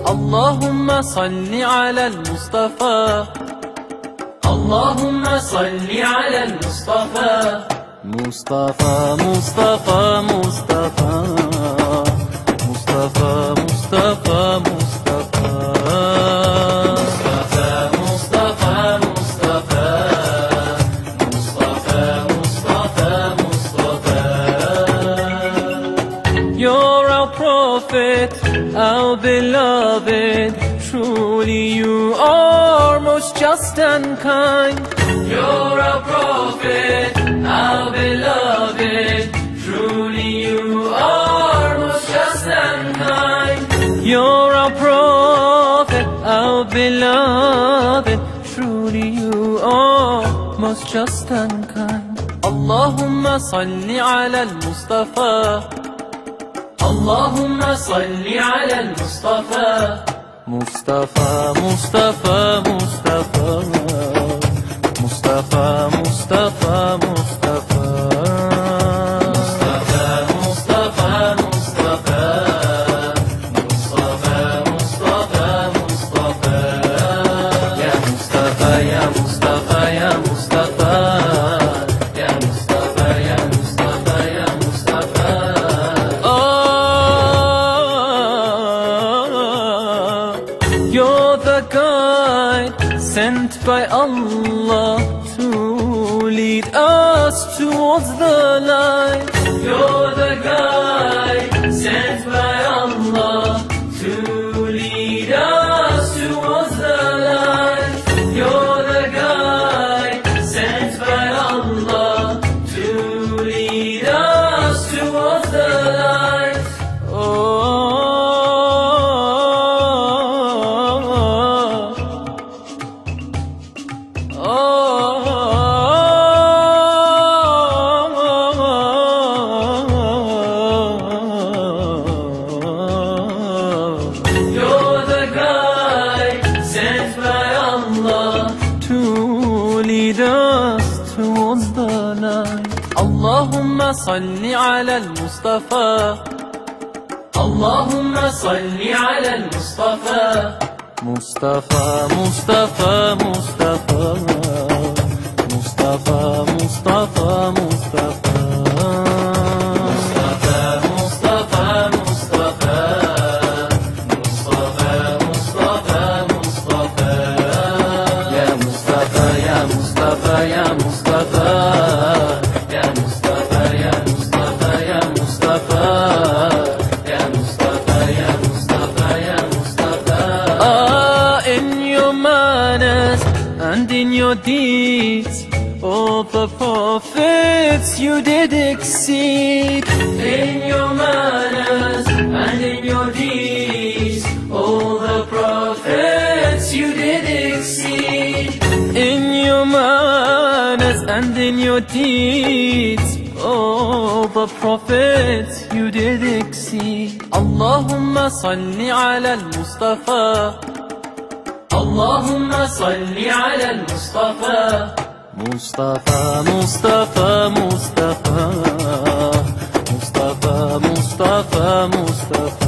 اللهم صل على المصطفى، اللهم صل على المصطفى، مصطفى مصطفى مصطفى مصطفى مصطفى مصطفى You're our prophet, our beloved. Truly you are most just and kind. You're our prophet, our beloved. Truly you are most just and kind. You're our prophet, our beloved. Truly you are most just and kind. اللهم صل على المصطفى، اللهم صل على المصطفى، مصطفى مصطفى مصطفى مصطفى مصطفى You're the guide sent by Allah to lead us towards the light. You're the guide sent by Allah to lead us towards the light. You're the guide sent by Allah to lead us towards the light. You're the guide sent by Allah to lead us towards the light. اللهم صل على المصطفى، اللهم صل على المصطفى، مصطفى مصطفى مصطفى مصطفى مصطفى مصطفى and in your deeds, all the prophets you did exceed. In your manners and in your deeds, all the prophets you did exceed. In your manners and in your deeds, all the prophets you did exceed. Allahumma salli ala al-Mustafa, اللهم صل على المصطفى، مصطفى مصطفى مصطفى مصطفى مصطفى مصطفى